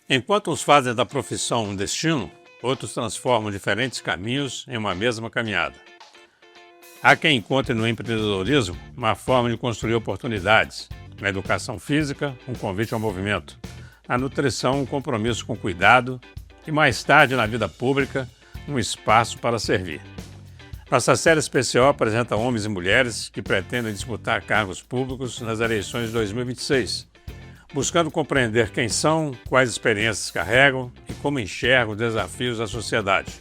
Enquanto uns fazem da profissão um destino, outros transformam diferentes caminhos em uma mesma caminhada. Há quem encontre no empreendedorismo uma forma de construir oportunidades, na educação física, um convite ao movimento, na nutrição, um compromisso com cuidado e, mais tarde, na vida pública, um espaço para servir. Nossa série especial apresenta homens e mulheres que pretendem disputar cargos públicos nas eleições de 2026, buscando compreender quem são, quais experiências carregam e como enxergam os desafios da sociedade.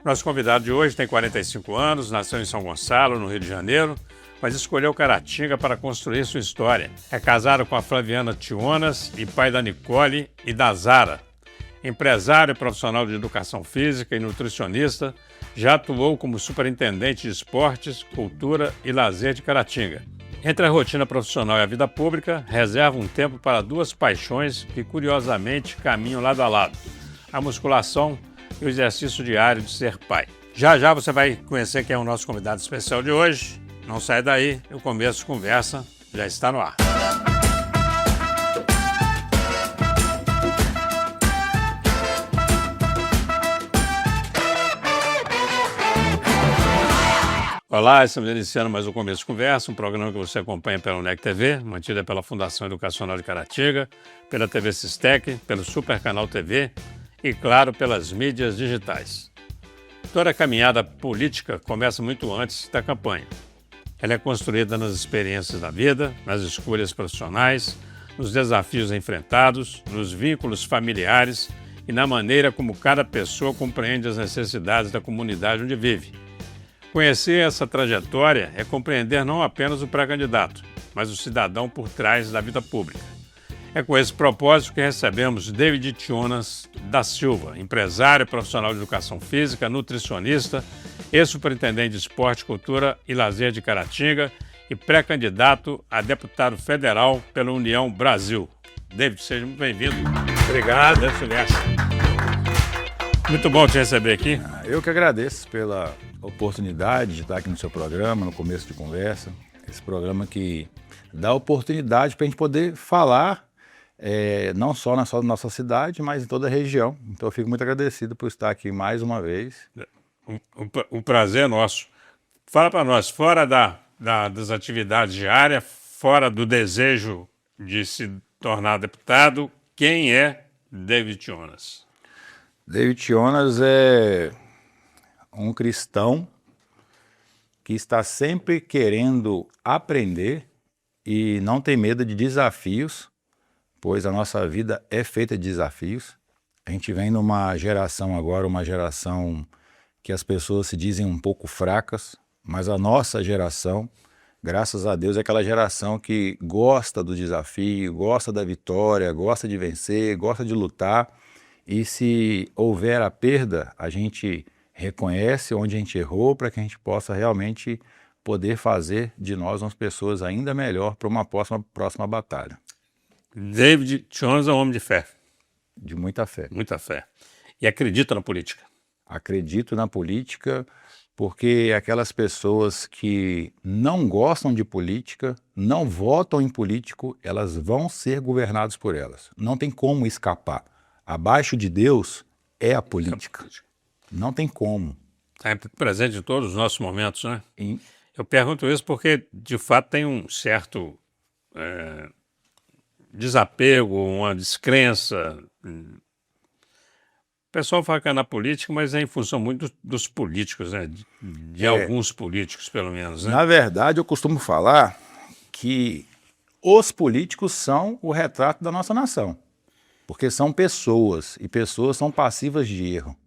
Nosso convidado de hoje tem 45 anos, nasceu em São Gonçalo, no Rio de Janeiro, mas escolheu Caratinga para construir sua história. É casado com a Flaviana Tionas e pai da Nicole e da Zara. Empresário e profissional de educação física e nutricionista, já atuou como superintendente de esportes, cultura e lazer de Caratinga. Entre a rotina profissional e a vida pública, reserva um tempo para duas paixões que, curiosamente, caminham lado a lado: a musculação e o exercício diário de ser pai. Já já você vai conhecer quem é o nosso convidado especial de hoje. Não sai daí, o começo de conversa já está no ar. Olá, estamos iniciando mais um Começo de Conversa, um programa que você acompanha pela UNEC TV, mantida pela Fundação Educacional de Caratinga, pela TV Sistec, pelo Super Canal TV e, claro, pelas mídias digitais. Toda a caminhada política começa muito antes da campanha. Ela é construída nas experiências da vida, nas escolhas profissionais, nos desafios enfrentados, nos vínculos familiares e na maneira como cada pessoa compreende as necessidades da comunidade onde vive. Conhecer essa trajetória é compreender não apenas o pré-candidato, mas o cidadão por trás da vida pública. É com esse propósito que recebemos David Tionas da Silva, empresário, profissional de educação física, nutricionista, ex-superintendente de esporte, cultura e lazer de Caratinga e pré-candidato a deputado federal pela União Brasil. David, seja muito bem-vindo. Obrigado, Silvestre. Muito bom te receber aqui. Eu que agradeço pela oportunidade de estar aqui no seu programa, no começo de conversa. Esse programa que dá oportunidade para a gente poder falar não só na nossa cidade, mas em toda a região. Então eu fico muito agradecido por estar aqui mais uma vez. O prazer é nosso. Fala para nós, fora das atividades diárias, fora do desejo de se tornar deputado, quem é David Tionas? David Tionas é um cristão que está sempre querendo aprender e não tem medo de desafios, pois a nossa vida é feita de desafios. A gente vem numa geração agora, uma geração que as pessoas se dizem um pouco fracas, mas a nossa geração, graças a Deus, é aquela geração que gosta do desafio, gosta da vitória, gosta de vencer, gosta de lutar. E se houver a perda, a gente reconhece onde a gente errou para que a gente possa realmente poder fazer de nós umas pessoas ainda melhor para uma próxima batalha. David Tionas é um homem de fé. De muita fé. Muita fé. E acredita na política. Acredito na política porque aquelas pessoas que não gostam de política, não votam em político, elas vão ser governadas por elas. Não tem como escapar. Abaixo de Deus é a política. Não tem como. Está presente em todos os nossos momentos, né? Eu pergunto isso porque, de fato, tem um certo desapego, uma descrença. O pessoal fala que é na política, mas é em função muito dos políticos, né? De alguns políticos, pelo menos, né? Na verdade, eu costumo falar que os políticos são o retrato da nossa nação. Porque são pessoas, e pessoas são passivas de erro.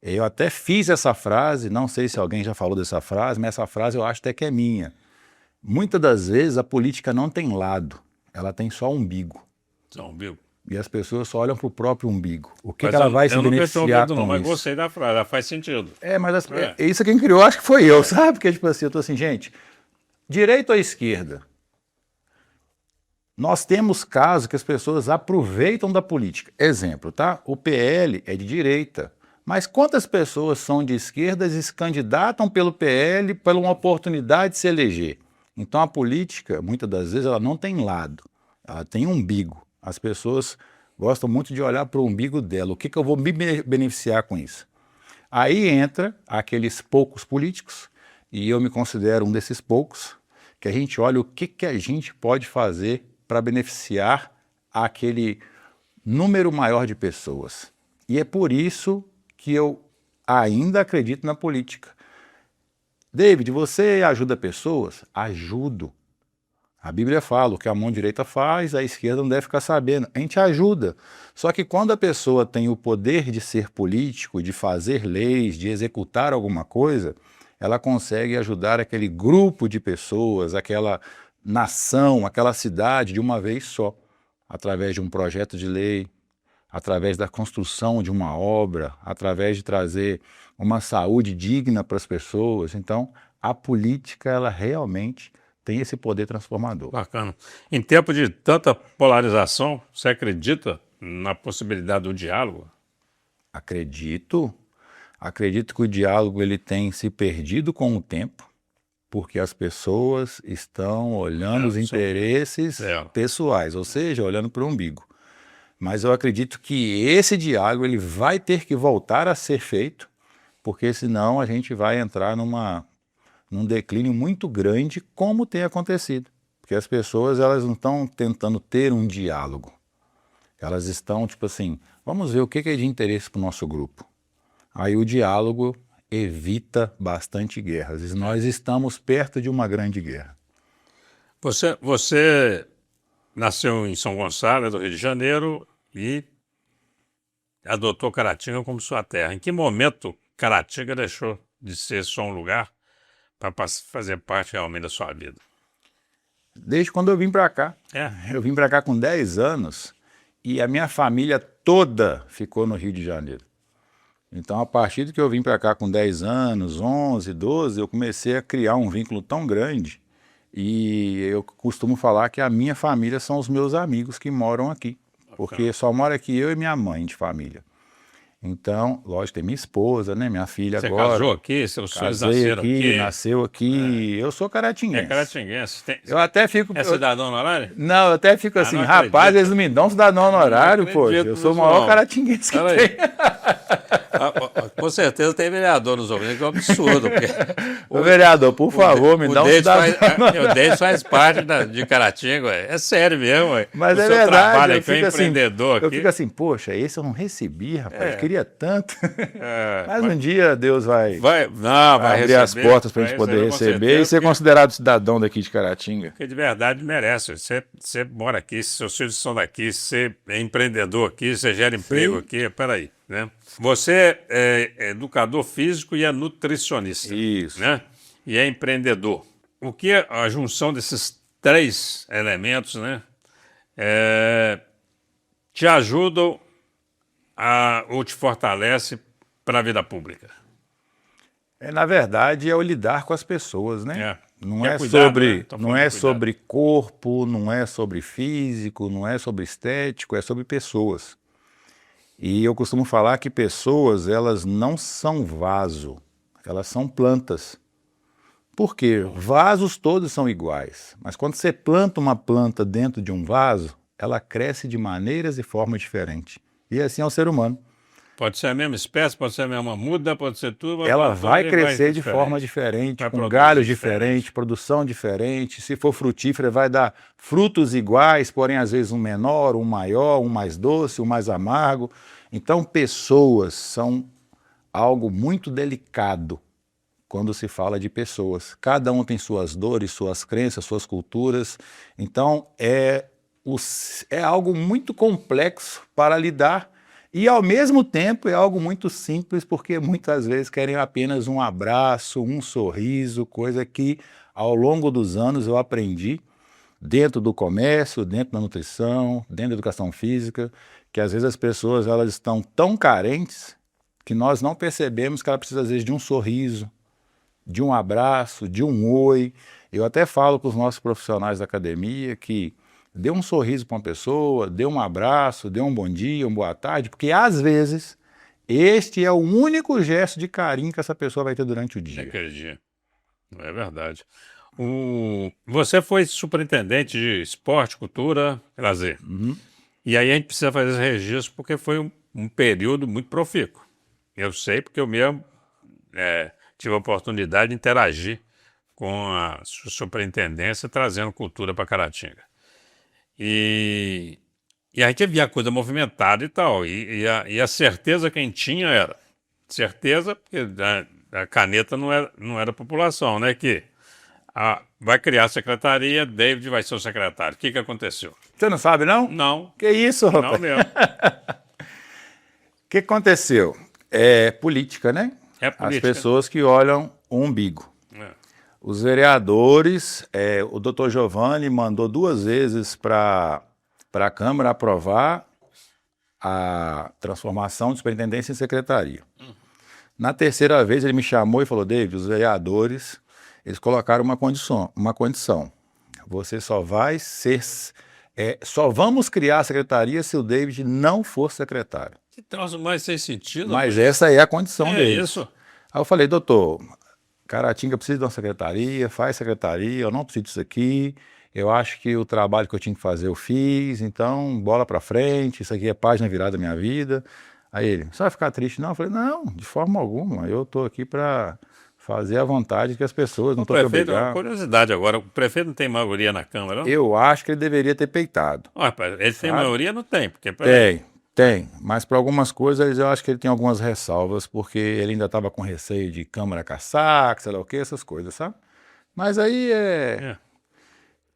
Eu até fiz essa frase, não sei se alguém já falou dessa frase, mas essa frase eu acho até que é minha. Muitas das vezes a política não tem lado, ela tem só umbigo. Só umbigo. E as pessoas só olham para o próprio umbigo. O que ela vai se beneficiar com isso? Mas gostei da frase, ela faz sentido. Mas isso quem criou acho que foi eu, sabe? Porque tipo assim, eu tô assim, gente, direita ou esquerda? Nós temos casos que as pessoas aproveitam da política. Exemplo, tá? O PL é de direita, mas quantas pessoas são de esquerda e se candidatam pelo PL por uma oportunidade de se eleger? Então a política, muitas das vezes, ela não tem lado, ela tem umbigo. As pessoas gostam muito de olhar para o umbigo dela. O que eu vou me beneficiar com isso? Aí entra aqueles poucos políticos, e eu me considero um desses poucos, que a gente olha o que a gente pode fazer para beneficiar aquele número maior de pessoas. E é por isso que eu ainda acredito na política. David, você ajuda pessoas? Ajudo. A Bíblia fala, o que a mão direita faz, a esquerda não deve ficar sabendo. A gente ajuda. Só que quando a pessoa tem o poder de ser político, de fazer leis, de executar alguma coisa, ela consegue ajudar aquele grupo de pessoas, aquela nação, aquela cidade de uma vez só, através de um projeto de lei, através da construção de uma obra, através de trazer uma saúde digna para as pessoas. Então, a política, ela realmente tem esse poder transformador. Bacana. Em tempo de tanta polarização, você acredita na possibilidade do diálogo? Acredito que o diálogo ele tem se perdido com o tempo, porque as pessoas estão olhando os interesses pessoais, ou seja, olhando para o umbigo. Mas eu acredito que esse diálogo ele vai ter que voltar a ser feito, porque senão a gente vai entrar num declínio muito grande, como tem acontecido. Porque as pessoas elas não estão tentando ter um diálogo. Elas estão tipo assim, vamos ver o que é de interesse para o nosso grupo. Aí o diálogo evita bastante guerras. E nós estamos perto de uma grande guerra. Você nasceu em São Gonçalo, do Rio de Janeiro, e adotou Caratinga como sua terra. Em que momento Caratinga deixou de ser só um lugar para fazer parte realmente da sua vida? Desde quando eu vim para cá. Eu vim para cá com 10 anos e a minha família toda ficou no Rio de Janeiro. Então, a partir do que eu vim para cá com 10 anos, 11, 12, eu comecei a criar um vínculo tão grande e eu costumo falar que a minha família são os meus amigos que moram aqui, porque só mora aqui eu e minha mãe de família. Então, lógico, tem minha esposa, né, minha filha Você agora. Você casou aqui? Seus filhos Casei nasceram aqui, nasceu aqui. Eu sou caratinguense. É caratinguense. Eu até fico... É cidadão honorário? Não, eu até fico assim, rapaz, eles não me dão cidadão honorário, pô. Eu sou o maior caratinguense que tem. Com certeza tem vereador nos ouvindo, que é um absurdo. Ô vereador, por favor, me dá um cidadão. O Deis faz parte de Caratinga, é sério mesmo. Mas o é seu verdade. Trabalho aqui, empreendedor aqui. Eu fico assim, poxa, esse eu não recebi, rapaz, eu queria tanto. Mas um dia Deus vai abrir as portas para a gente poder receber e ser considerado cidadão daqui de Caratinga. Porque de verdade merece. Você mora aqui, seus filhos são daqui, você é empreendedor aqui, você gera emprego aqui, peraí. Né? Você é educador físico e é nutricionista. Isso. Né? E é empreendedor. O que a junção desses 3 elementos, né, te ajudam ou te fortalece para a vida pública? Na verdade, é o lidar com as pessoas, né? Não é cuidado, sobre, né? não é sobre corpo, não é sobre físico, não é sobre estético, é sobre pessoas. E eu costumo falar que pessoas, elas não são vaso, elas são plantas. Por quê? Vasos todos são iguais, mas quando você planta uma planta dentro de um vaso, ela cresce de maneiras e formas diferentes. E assim é o ser humano. Pode ser a mesma espécie, pode ser a mesma muda, pode ser tudo. Ela vai crescer de forma diferente, com galhos diferentes, produção diferente. Se for frutífera, vai dar frutos iguais, porém às vezes um menor, um maior, um mais doce, um mais amargo. Então pessoas são algo muito delicado quando se fala de pessoas. Cada um tem suas dores, suas crenças, suas culturas. Então é algo muito complexo para lidar. E, ao mesmo tempo, é algo muito simples, porque muitas vezes querem apenas um abraço, um sorriso, coisa que, ao longo dos anos, eu aprendi dentro do comércio, dentro da nutrição, dentro da educação física, que às vezes as pessoas elas estão tão carentes que nós não percebemos que ela precisa, às vezes, de um sorriso, de um abraço, de um oi. Eu até falo para os nossos profissionais da academia que dê um sorriso para uma pessoa, dê um abraço, dê um bom dia, uma boa tarde, porque às vezes este é o único gesto de carinho que essa pessoa vai ter durante o dia. Naquele dia. É verdade. Você foi superintendente de esporte, cultura e lazer. E aí a gente precisa fazer esse registro porque foi um período muito profícuo. Eu sei porque eu mesmo tive a oportunidade de interagir com a superintendência trazendo cultura para Caratinga. E a gente via a coisa movimentada e tal. E a certeza que a gente tinha era certeza, porque a caneta não era a população, né? Que vai criar a secretaria, David vai ser o secretário. O que aconteceu? Você não sabe, não? Não. Que isso, rapaz? Não mesmo. O que aconteceu? É política, né? É política. As pessoas que olham o umbigo. É. Os vereadores, o doutor Giovanni mandou 2 vezes para a Câmara aprovar a transformação de superintendência em secretaria. Na 3ª vez ele me chamou e falou, David, os vereadores, eles colocaram uma condição. Você só vai ser... só vamos criar a secretaria se o David não for secretário. Que troço mais sem sentido. Mas essa é a condição deles. É isso. Aí eu falei, doutor, Caratinga precisa de uma secretaria, faz secretaria, eu não preciso disso aqui, eu acho que o trabalho que eu tinha que fazer eu fiz, então bola pra frente, isso aqui é página virada da minha vida. Aí ele, você vai ficar triste não? Eu falei, não, de forma alguma, eu tô aqui para fazer a vontade que as pessoas, não tô te Prefeito, uma obrigando. curiosidade agora, o prefeito não tem maioria na Câmara, não? Eu acho que ele deveria ter peitado. Rapaz, ele tem maioria? Não tem, porque... Tem, mas para algumas coisas eu acho que ele tem algumas ressalvas, porque ele ainda estava com receio de Câmara caçar, sei lá o que, essas coisas, sabe? Mas aí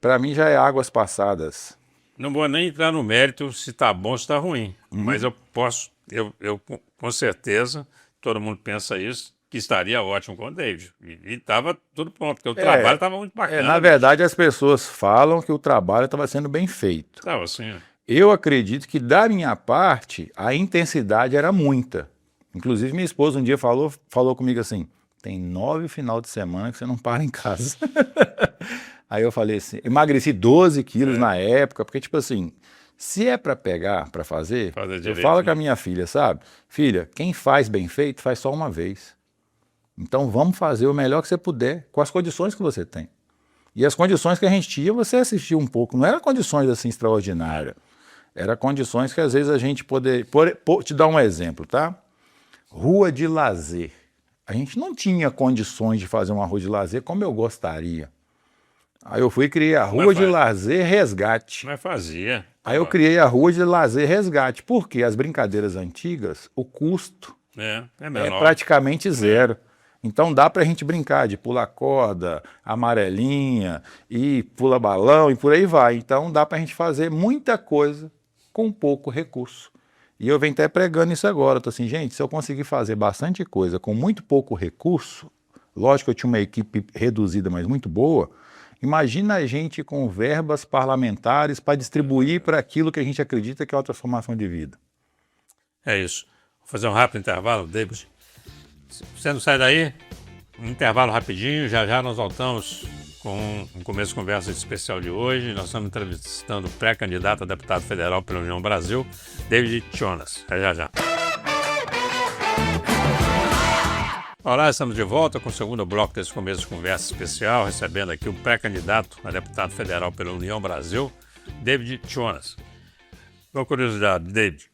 para mim já é águas passadas. Não vou nem entrar no mérito se tá bom ou se tá ruim, mas eu posso, eu com certeza, todo mundo pensa isso, que estaria ótimo com o David. E estava tudo pronto, porque o trabalho estava muito bacana. Na verdade, as pessoas falam que o trabalho estava sendo bem feito. Estava assim, Eu acredito que, da minha parte, a intensidade era muita. Inclusive, minha esposa um dia falou comigo assim, tem 9 final de semana que você não para em casa. Aí eu falei assim, emagreci 12 quilos na época, porque tipo assim, se é para pegar, para fazer direito, eu falo com a minha filha, sabe? Filha, quem faz bem feito, faz só uma vez. Então vamos fazer o melhor que você puder, com as condições que você tem. E as condições que a gente tinha, você assistiu um pouco, não eram condições assim extraordinárias. Era condições que às vezes a gente poderia... Te dar um exemplo, tá? Rua de lazer. A gente não tinha condições de fazer uma rua de lazer como eu gostaria. Aí eu fui e criei a Rua de Lazer Resgate. Mas fazia. Aí eu criei a Rua de Lazer Resgate. Porque as brincadeiras antigas, o custo é menor. É praticamente zero. Então dá pra gente brincar de pular corda, amarelinha, e pula balão e por aí vai. Então dá pra gente fazer muita coisa com pouco recurso. E eu venho até pregando isso agora. Tô assim, gente, se eu conseguir fazer bastante coisa com muito pouco recurso, lógico que eu tinha uma equipe reduzida, mas muito boa, imagina a gente com verbas parlamentares para distribuir para aquilo que a gente acredita que é uma transformação de vida. É isso. Vou fazer um rápido intervalo, David. Você não sai daí? Um intervalo rapidinho, já nós voltamos com um começo de conversa especial de hoje. Nós estamos entrevistando o pré-candidato a deputado federal pela União Brasil, David Jonas. Já. Olá, estamos de volta com o segundo bloco desse começo de conversa especial, recebendo aqui o pré-candidato a deputado federal pela União Brasil, David Jonas. Uma curiosidade, David,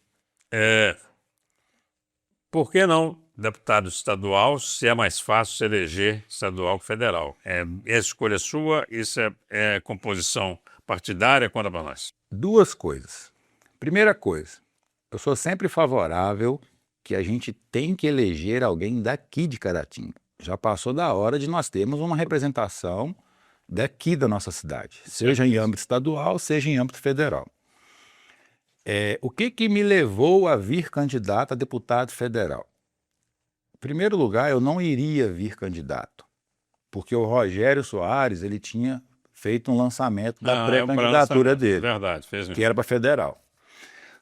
por que não deputado estadual se é mais fácil se eleger estadual que federal? É escolha sua, isso é composição partidária? Conta para nós. 2 coisas. Primeira coisa, eu sou sempre favorável que a gente tem que eleger alguém daqui de Caratinga. Já passou da hora de nós termos uma representação daqui da nossa cidade, seja em âmbito estadual, seja em âmbito federal. O que me levou a vir candidato a deputado federal? Em primeiro lugar, eu não iria vir candidato, porque o Rogério Soares ele tinha feito um lançamento da pré-candidatura dele, verdade, fez mesmo. Que era para federal.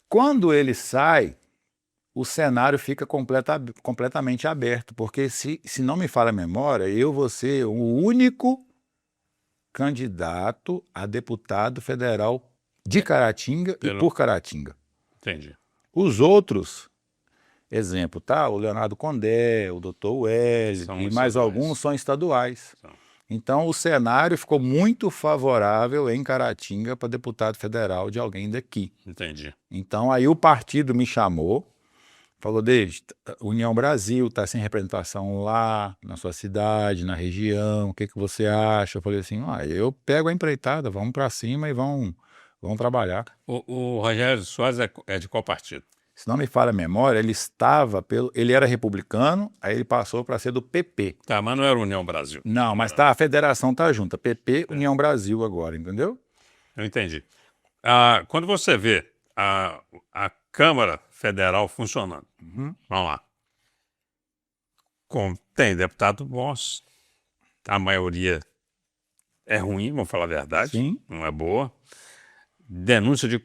Quando ele sai, o cenário fica completamente aberto, porque se não me falha a memória, eu vou ser o único candidato a deputado federal de Caratinga e por Caratinga. Entendi. Os outros, exemplo, tá? O Leonardo Condé, o Dr. Wesley e mais alguns são estaduais. Então, o cenário ficou muito favorável em Caratinga para deputado federal de alguém daqui. Entendi. Então, aí o partido me chamou, falou, David, União Brasil está sem representação lá na sua cidade, na região, o que você acha? Eu falei assim, eu pego a empreitada, vamos para cima e vamos trabalhar. O Rogério Soares é de qual partido? Se não me falha a memória, ele era republicano, aí ele passou para ser do PP. Tá, mas não era União Brasil. Não, mas a federação tá junta, PP, União Brasil agora, entendeu? Eu entendi. Quando você vê a Câmara Federal funcionando, vamos lá, tem deputados bons, a maioria é ruim, vamos falar a verdade, Sim. não é boa, denúncia de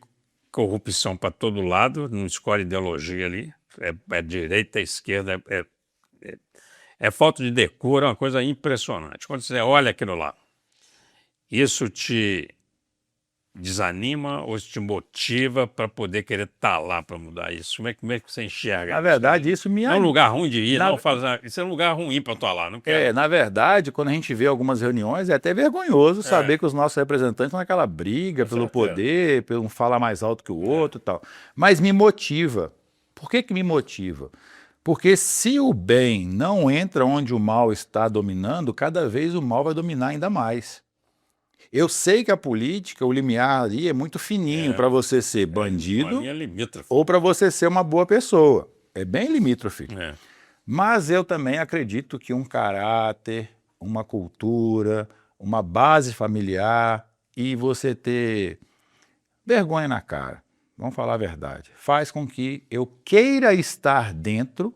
corrupção para todo lado, não escolhe ideologia ali, é direita, esquerda, é falta de decoro, é uma coisa impressionante. Quando você olha aquilo lá, isso te desanima ou te motiva para poder querer estar lá para mudar isso? Como é que você enxerga Na isso? verdade, isso me Não é um lugar ruim de ir, Na- não fala, isso é um lugar ruim para eu estar lá, não quero. na verdade, quando a gente vê algumas reuniões, é até vergonhoso saber que os nossos representantes estão naquela briga pelo poder, pelo um falar mais alto que o outro e tal. Mas me motiva. Por que me motiva? Porque se o bem não entra onde o mal está dominando, cada vez o mal vai dominar ainda mais. Eu sei que a política, o limiar ali é muito fininho para você ser bandido Uma linha limítrofe. ou para você ser uma boa pessoa. É bem limítrofe. É. Mas eu também acredito que um caráter, uma cultura, uma base familiar e você ter vergonha na cara, vamos falar a verdade, faz com que eu queira estar dentro,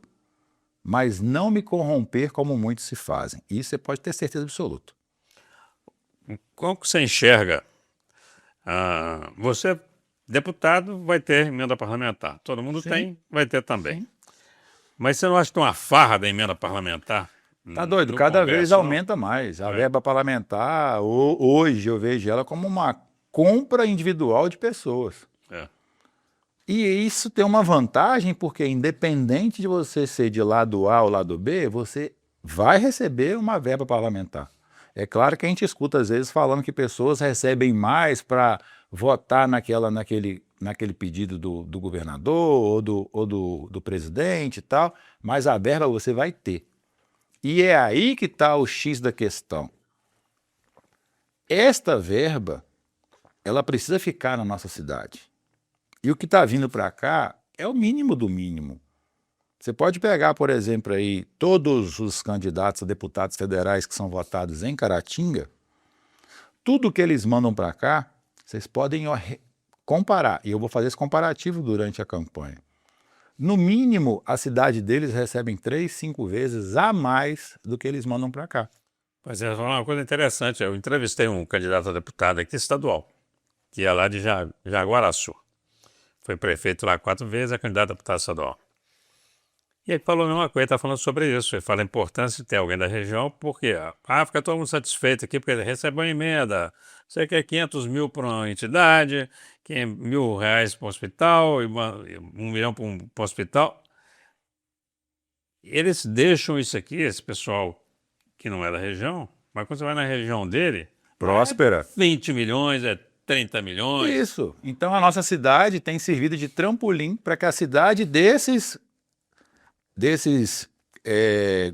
mas não me corromper como muitos se fazem. Isso você pode ter certeza absoluta. Como que você enxerga? Você, deputado, vai ter emenda parlamentar. Todo mundo tem, vai ter também. Mas você não acha que tem uma farra da emenda parlamentar? Tá doido? No Cada Congresso, vez não? aumenta mais. A verba parlamentar, hoje eu vejo ela como uma compra individual de pessoas. É. E isso tem uma vantagem porque, independente de você ser de lado A ou lado B, você vai receber uma verba parlamentar. É claro que a gente escuta às vezes falando que pessoas recebem mais para votar naquele pedido do governador ou do presidente e tal, mas a verba você vai ter. E é aí que está o X da questão. Esta verba, ela precisa ficar na nossa cidade. E o que está vindo para cá é o mínimo do mínimo. Você pode pegar, por exemplo, aí todos os candidatos a deputados federais que são votados em Caratinga, tudo que eles mandam para cá, vocês podem comparar, e eu vou fazer esse comparativo durante a campanha. No mínimo, a cidade deles recebem 3, 5 vezes a mais do que eles mandam para cá. Mas é uma coisa interessante. Eu entrevistei um candidato a deputado aqui estadual, que é lá de Jaguaraçu. Foi prefeito lá 4 vezes, é candidato a deputado estadual. E ele falou a mesma coisa, está falando sobre isso. Ele fala a importância de ter alguém da região, porque fica todo mundo satisfeito aqui, porque ele recebe uma emenda. Você quer 500 mil para uma entidade, R$1.000 para um hospital, e 1 milhão para um hospital. Eles deixam isso aqui, esse pessoal que não é da região, mas quando você vai na região dele, Próspera. É 20 milhões, é 30 milhões. Isso. Então a nossa cidade tem servido de trampolim para que a cidade desses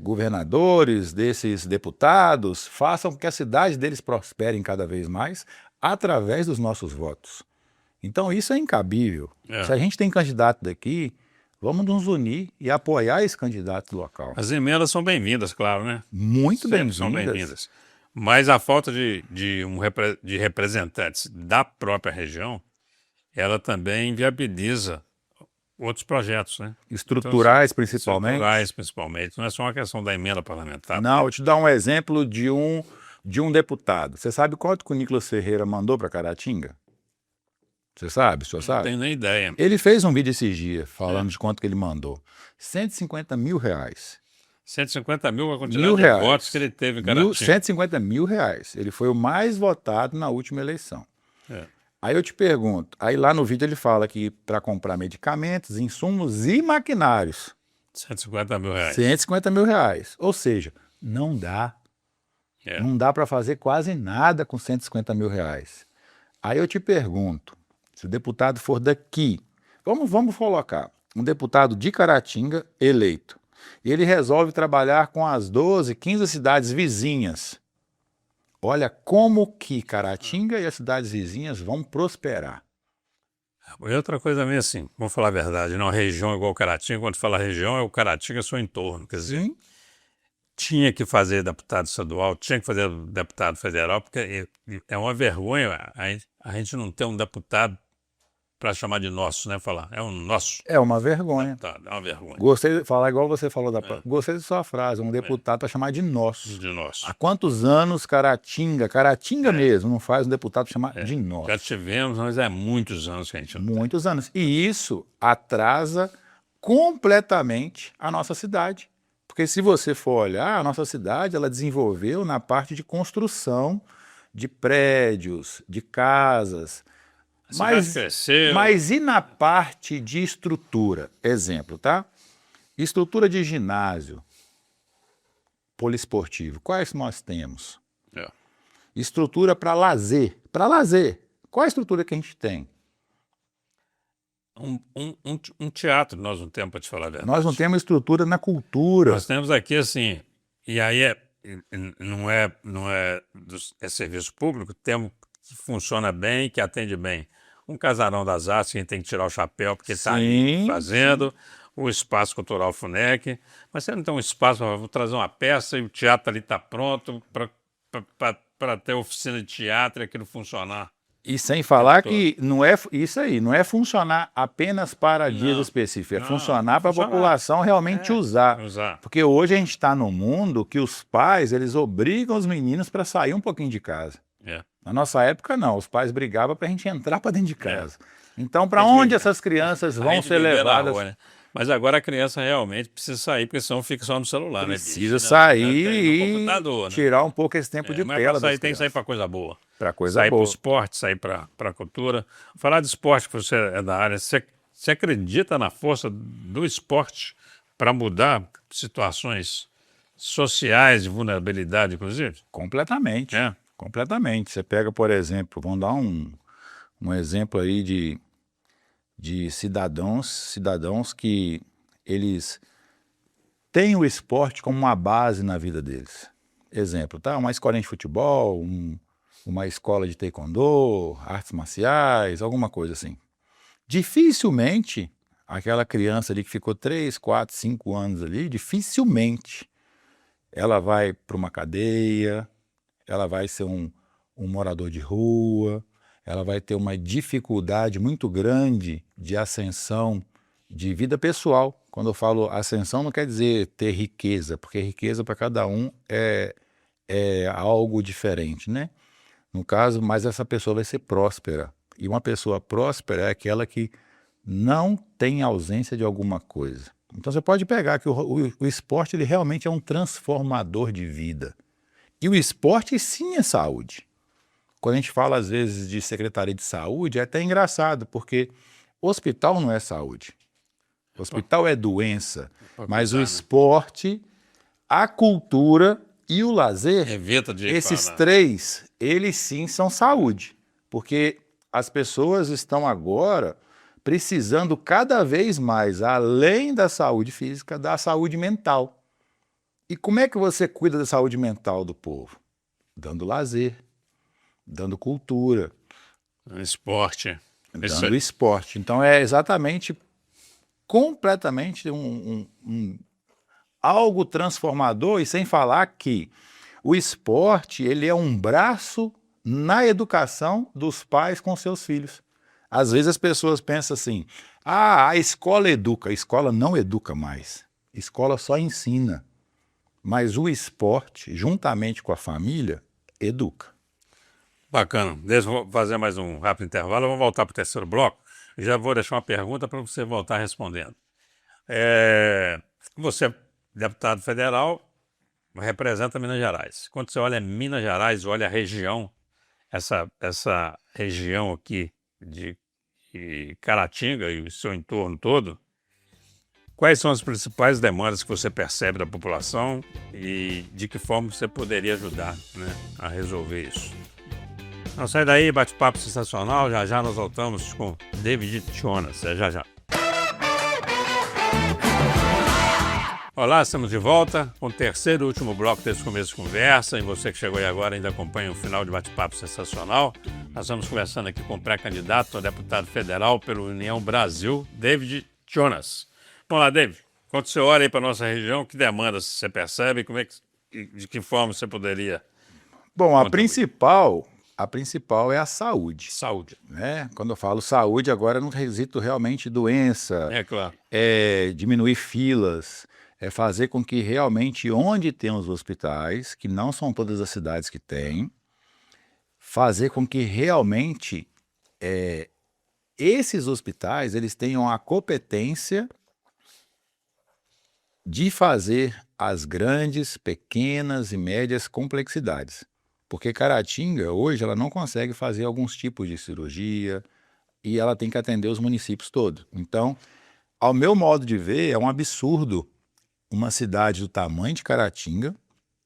governadores, desses deputados, façam com que a cidade deles prospere cada vez mais através dos nossos votos. Então isso é incabível. Se a gente tem candidato daqui, vamos nos unir e apoiar esse candidato local. As emendas são bem-vindas, claro, né? Muito bem-vindas. São bem-vindas. Mas a falta de representantes da própria região, ela também inviabiliza outros projetos, né? Estruturais, então, principalmente. Estruturais, principalmente. Não é só uma questão da emenda parlamentar. Não, vou te dar um exemplo de um deputado. Você sabe quanto que o Nicolas Ferreira mandou para Caratinga? Você sabe? O senhor sabe? Não tenho nem ideia. Ele fez um vídeo esses dias falando de quanto que ele mandou. R$150 mil. 150 mil a quantidade de votos que ele teve em Caratinga. 150 mil reais. Ele foi o mais votado na última eleição. Aí eu te pergunto, aí lá no vídeo ele fala que para comprar medicamentos, insumos e maquinários. 150 mil reais. 150 mil reais. Ou seja, não dá. Não dá para fazer quase nada com 150 mil reais. Aí eu te pergunto, se o deputado for daqui, vamos colocar um deputado de Caratinga eleito, e ele resolve trabalhar com as 12, 15 cidades vizinhas. Olha como que Caratinga e as cidades vizinhas vão prosperar. E outra coisa mesmo assim, vamos falar a verdade, não, região igual Caratinga, quando fala região, é o Caratinga e seu entorno, quer dizer, Sim. tinha que fazer deputado estadual, tinha que fazer deputado federal, porque é uma vergonha a gente não ter um deputado para chamar de nosso, né? Falar, é um nosso É uma vergonha. deputado, é uma vergonha Gostei de falar igual você falou Gostei da sua frase, um deputado para chamar de nosso. de nosso. Há quantos anos Caratinga mesmo, não faz um deputado chamar de nosso? Já tivemos, mas é muitos anos que a gente não tem. Muitos anos. E isso atrasa completamente a nossa cidade. Porque se você for olhar, a nossa cidade ela desenvolveu na parte de construção de prédios, de casas. A cidade cresceu. Mas e na parte de estrutura? Exemplo, tá? Estrutura de ginásio, poliesportivo. Quais nós temos? É. Estrutura para lazer. Para lazer. Qual a estrutura que a gente tem? Um teatro nós não temos, para te falar a verdade. Nós não temos estrutura na cultura. Nós temos aqui assim, e aí não é serviço público, temos que funciona bem, que atende bem. Um casarão das artes, que a gente tem que tirar o chapéu, porque está aí fazendo. O Espaço Cultural FUNEC, mas você não tem um espaço para trazer uma peça e o teatro ali está pronto para ter oficina de teatro e aquilo funcionar. E sem falar que não é isso aí, não é funcionar apenas para dias específicos, é funcionar para a população realmente usar. Porque hoje a gente está num mundo que os pais, eles obrigam os meninos para sair um pouquinho de casa. Na nossa época, não, os pais brigavam para a gente entrar para dentro de casa. Então, para onde essas crianças vão ser levadas? Rua, né? Mas agora a criança realmente precisa sair, porque senão fica só no celular, precisa sair e né? tirar um pouco esse tempo de tela. Mas tem que sair para coisa boa. Para coisa sair boa. Sair para o esporte, sair para a cultura. Falar de esporte, que você é da área, você acredita na força do esporte para mudar situações sociais de vulnerabilidade, inclusive? Completamente. Completamente. Você pega, por exemplo, vamos dar um exemplo aí de cidadãos que eles têm o esporte como uma base na vida deles. Exemplo, tá? Uma escolinha de futebol, uma escola de taekwondo, artes marciais, alguma coisa assim. Dificilmente, aquela criança ali que ficou 3, 4, 5 anos ali, dificilmente ela vai para uma cadeia, ela vai ser um morador de rua, ela vai ter uma dificuldade muito grande de ascensão de vida pessoal. Quando eu falo ascensão, não quer dizer ter riqueza, porque riqueza para cada um é algo diferente, né? No caso, mas essa pessoa vai ser próspera. E uma pessoa próspera é aquela que não tem ausência de alguma coisa. Então você pode pegar que o esporte ele realmente é um transformador de vida. E o esporte sim é saúde. Quando a gente fala, às vezes, de Secretaria de Saúde, é até engraçado, porque hospital não é saúde. Hospital é doença. Mas o esporte, a cultura e o lazer, esses três, eles sim são saúde. Porque as pessoas estão agora precisando cada vez mais, além da saúde física, da saúde mental. E como é que você cuida da saúde mental do povo? Dando lazer. Dando cultura. Esporte. Dando esporte. Então é exatamente, completamente algo transformador, e sem falar que o esporte ele é um braço na educação dos pais com seus filhos. Às vezes as pessoas pensam assim, a escola educa. A escola não educa mais. A escola só ensina. Mas o esporte, juntamente com a família, educa. Bacana. Deixa eu fazer mais um rápido intervalo. Vamos voltar para o terceiro bloco. Já vou deixar uma pergunta para você voltar respondendo. Você, deputado federal, representa Minas Gerais. Quando você olha Minas Gerais, olha a região, essa região aqui de Caratinga e o seu entorno todo, Quais são as principais demandas que você percebe da população e de que forma você poderia ajudar, né, a resolver isso? Não sai daí, bate-papo sensacional. Já já nós voltamos com David Jonas. Já já. Olá, estamos de volta com o terceiro e último bloco desse começo de conversa. E você que chegou aí agora ainda acompanha o final de bate-papo sensacional. Nós estamos conversando aqui com o pré-candidato a deputado federal pela União Brasil, David Jonas. Vamos lá, David. Quando você olha aí para a nossa região, que demandas você percebe? De que forma você poderia... Bom, a principal é a saúde. Saúde. Né? Quando eu falo saúde, agora no quesito realmente doença. É claro. É diminuir filas, é fazer com que realmente onde tem os hospitais, que não são todas as cidades que têm, fazer com que realmente esses hospitais eles tenham a competência de fazer as grandes, pequenas e médias complexidades. Porque Caratinga, hoje, ela não consegue fazer alguns tipos de cirurgia e ela tem que atender os municípios todos. Então, ao meu modo de ver, é um absurdo uma cidade do tamanho de Caratinga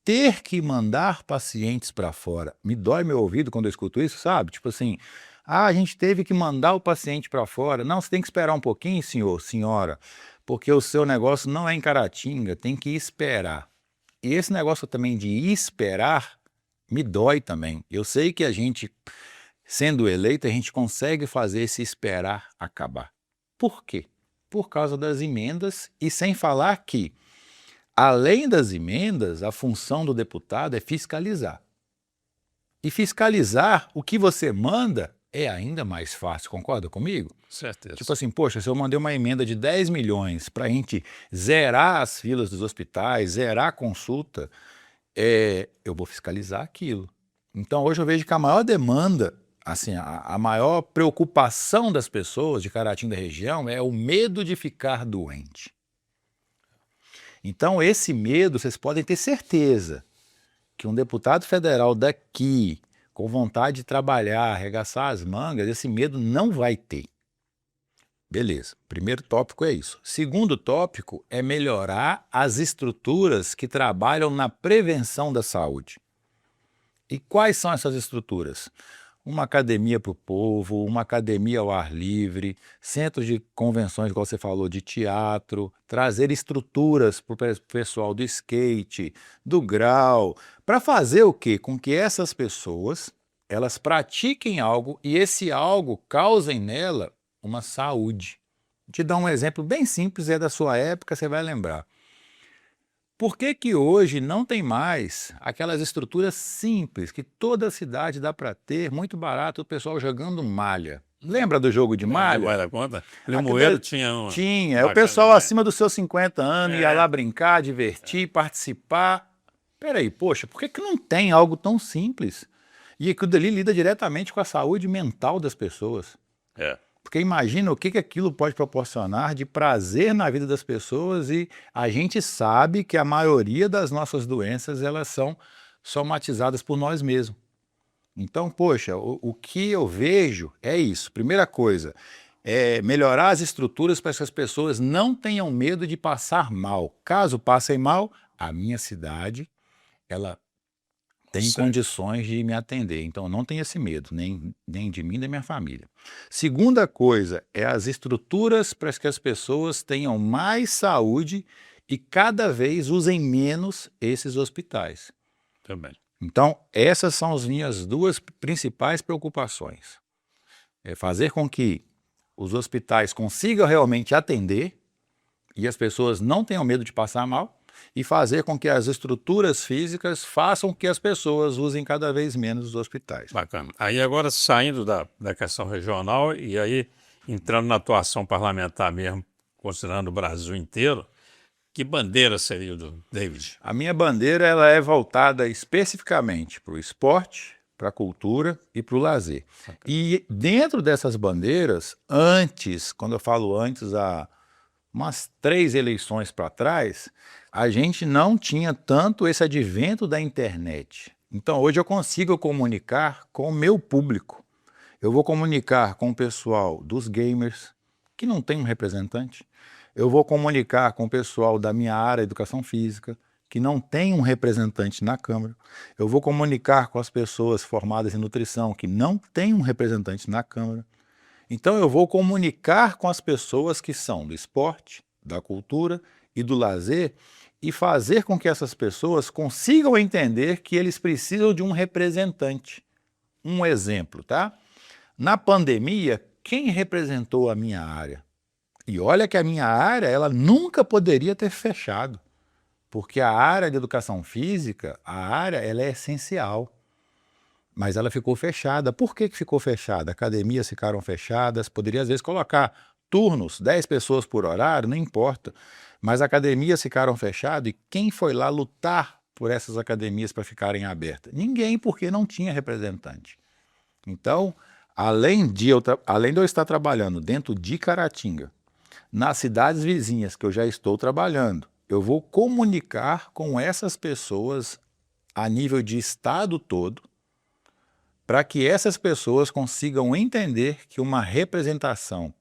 ter que mandar pacientes para fora. Me dói meu ouvido quando eu escuto isso, sabe? Tipo assim, a gente teve que mandar o paciente para fora. Não, você tem que esperar um pouquinho, senhor, senhora, porque o seu negócio não é em Caratinga, tem que esperar. E esse negócio também de esperar me dói também. Eu sei que a gente, sendo eleito, a gente consegue fazer esse esperar acabar. Por quê? Por causa das emendas e sem falar que, além das emendas, a função do deputado é fiscalizar. E fiscalizar o que você manda é ainda mais fácil, concorda comigo? Certeza. Tipo assim, poxa, se eu mandei uma emenda de 10 milhões para a gente zerar as filas dos hospitais, zerar a consulta, eu vou fiscalizar aquilo. Então hoje eu vejo que a maior demanda, assim, a maior preocupação das pessoas de Caratinga da região é o medo de ficar doente. Então esse medo, vocês podem ter certeza que um deputado federal daqui, com vontade de trabalhar, arregaçar as mangas, esse medo não vai ter. Beleza, primeiro tópico é isso. Segundo tópico é melhorar as estruturas que trabalham na prevenção da saúde. E quais são essas estruturas? Uma academia para o povo, uma academia ao ar livre, centros de convenções, igual você falou, de teatro, trazer estruturas para o pessoal do skate, do grau, para fazer o quê? Com que essas pessoas, elas pratiquem algo e esse algo causem nela uma saúde. Vou te dar um exemplo bem simples, é da sua época, você vai lembrar. Por que que hoje não tem mais aquelas estruturas simples que toda cidade dá para ter, muito barato, o pessoal jogando malha? Lembra do jogo de malha? Vai dar conta? Limoeiro tinha uma. Tinha. O pessoal acima dos seus 50 anos ia lá brincar, divertir, participar. Peraí, poxa, por que que não tem algo tão simples? E aquilo dali lida diretamente com a saúde mental das pessoas. Porque imagina o que aquilo pode proporcionar de prazer na vida das pessoas e a gente sabe que a maioria das nossas doenças elas são somatizadas por nós mesmos. Então, poxa, o que eu vejo é isso. Primeira coisa, é melhorar as estruturas para que as pessoas não tenham medo de passar mal. Caso passem mal, a minha cidade, ela tem condições de me atender. Então, não tenha esse medo, nem de mim, nem da minha família. Segunda coisa é as estruturas para que as pessoas tenham mais saúde e cada vez usem menos esses hospitais. Também. Então, essas são as minhas duas principais preocupações. É fazer com que os hospitais consigam realmente atender e as pessoas não tenham medo de passar mal, e fazer com que as estruturas físicas façam que as pessoas usem cada vez menos os hospitais. Bacana. Aí agora saindo da questão regional e aí entrando na atuação parlamentar mesmo, considerando o Brasil inteiro, que bandeira seria do David? A minha bandeira ela é voltada especificamente para o esporte, para a cultura e para o lazer. Bacana. E dentro dessas bandeiras, antes, quando eu falo antes, há umas 3 eleições para trás, a gente não tinha tanto esse advento da internet. Então hoje eu consigo comunicar com o meu público. Eu vou comunicar com o pessoal dos gamers, que não tem um representante. Eu vou comunicar com o pessoal da minha área, educação física, que não tem um representante na Câmara. Eu vou comunicar com as pessoas formadas em nutrição, que não tem um representante na Câmara. Então eu vou comunicar com as pessoas que são do esporte, da cultura e do lazer e fazer com que essas pessoas consigam entender que eles precisam de um representante. Um exemplo, tá? Na pandemia, quem representou a minha área? E olha que a minha área, ela nunca poderia ter fechado, porque a área de educação física, ela é essencial. Mas ela ficou fechada. Por que ficou fechada? Academias ficaram fechadas, poderia às vezes colocar turnos, 10 pessoas por horário, não importa. Mas academias ficaram fechadas e quem foi lá lutar por essas academias para ficarem abertas? Ninguém, porque não tinha representante. Então, além de eu estar trabalhando dentro de Caratinga, nas cidades vizinhas que eu já estou trabalhando, eu vou comunicar com essas pessoas a nível de estado todo, para que essas pessoas consigam entender que uma representação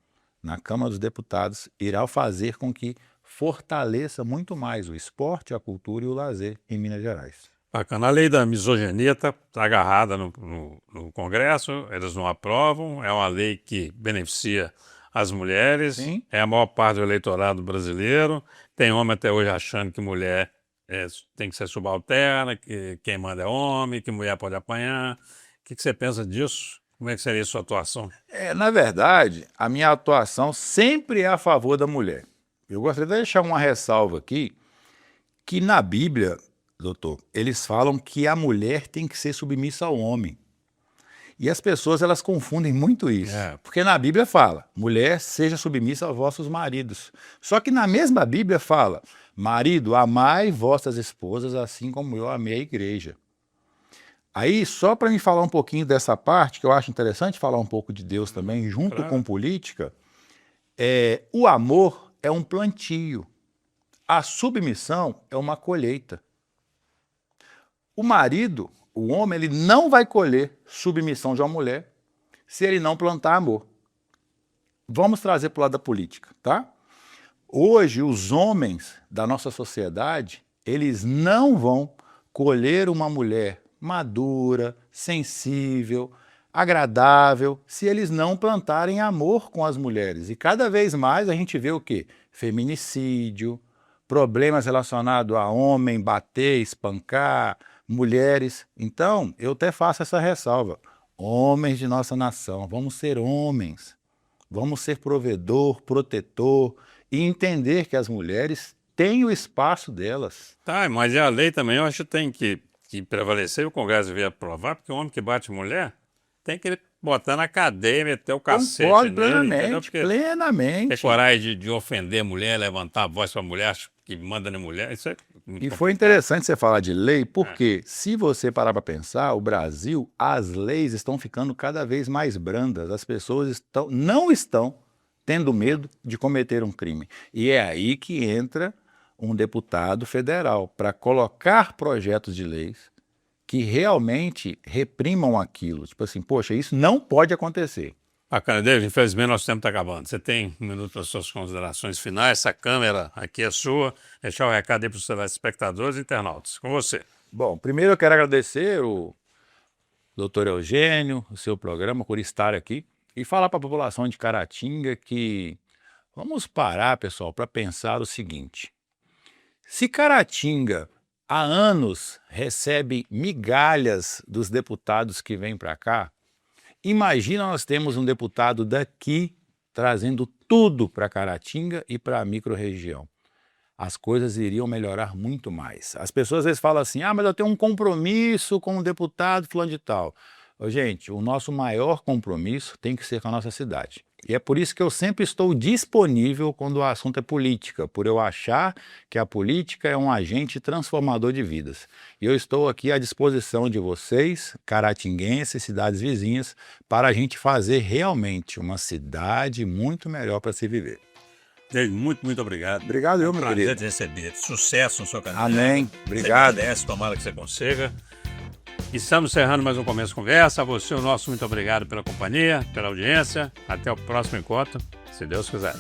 na Câmara dos Deputados irá fazer com que fortaleça muito mais o esporte, a cultura e o lazer em Minas Gerais. Bacana. A lei da misoginia está agarrada no Congresso, eles não aprovam, é uma lei que beneficia as mulheres, Sim. É a maior parte do eleitorado brasileiro, tem homem até hoje achando que mulher tem que ser subalterna, que quem manda é homem, que mulher pode apanhar. O que você pensa disso? Como é que seria a sua atuação? Na verdade, a minha atuação sempre é a favor da mulher. Eu gostaria de deixar uma ressalva aqui, que na Bíblia, doutor, eles falam que a mulher tem que ser submissa ao homem. E as pessoas, elas confundem muito isso. Porque na Bíblia fala, mulher, seja submissa aos vossos maridos. Só que na mesma Bíblia fala, marido, amai vossas esposas assim como eu amei a igreja. Aí, só para me falar um pouquinho dessa parte, que eu acho interessante falar um pouco de Deus também, junto com política, o amor é um plantio, a submissão é uma colheita. O marido, o homem, ele não vai colher submissão de uma mulher se ele não plantar amor. Vamos trazer para o lado da política, tá? Hoje, os homens da nossa sociedade, eles não vão colher uma mulher madura, sensível, agradável, se eles não plantarem amor com as mulheres. E cada vez mais a gente vê o quê? Feminicídio, problemas relacionados a homem, bater, espancar, mulheres. Então, eu até faço essa ressalva. Homens de nossa nação, vamos ser homens. Vamos ser provedor, protetor e entender que as mulheres têm o espaço delas. Tá, mas a lei também eu acho que tem que prevalecer, o Congresso devia aprovar, porque o homem que bate mulher tem que botar na cadeia, meter o cacete Concordo nele, plenamente. Ter coragem de ofender a mulher, levantar a voz para a mulher, que manda na mulher, isso é muito E foi interessante você falar de lei, porque se você parar para pensar, o Brasil, as leis estão ficando cada vez mais brandas, as pessoas não estão tendo medo de cometer um crime. E é aí que entra um deputado federal para colocar projetos de leis que realmente reprimam aquilo. Tipo assim, poxa, isso não pode acontecer. Bacana, David, infelizmente nosso tempo está acabando. Você tem um minuto para as suas considerações finais, essa câmera aqui é sua, deixar o recado aí para os telespectadores e internautas. Com você. Bom, primeiro eu quero agradecer o doutor Eugênio, o seu programa, por estar aqui e falar para a população de Caratinga que vamos parar, pessoal, para pensar o seguinte. Se Caratinga há anos recebe migalhas dos deputados que vêm para cá, imagina nós temos um deputado daqui trazendo tudo para Caratinga e para a microrregião. As coisas iriam melhorar muito mais. As pessoas às vezes falam assim, mas eu tenho um compromisso com um deputado fulano de tal. Gente, o nosso maior compromisso tem que ser com a nossa cidade. E é por isso que eu sempre estou disponível quando o assunto é política, por eu achar que a política é um agente transformador de vidas. E eu estou aqui à disposição de vocês, caratinguenses, cidades vizinhas, para a gente fazer realmente uma cidade muito melhor para se viver. David, muito obrigado. Obrigado eu, meu querido. Prazer te receber. Sucesso no seu canal. Amém. Obrigado. Você merece, tomara que você consiga. Estamos encerrando mais um Começo de Conversa. A você, o nosso muito obrigado pela companhia, pela audiência. Até o próximo encontro, se Deus quiser.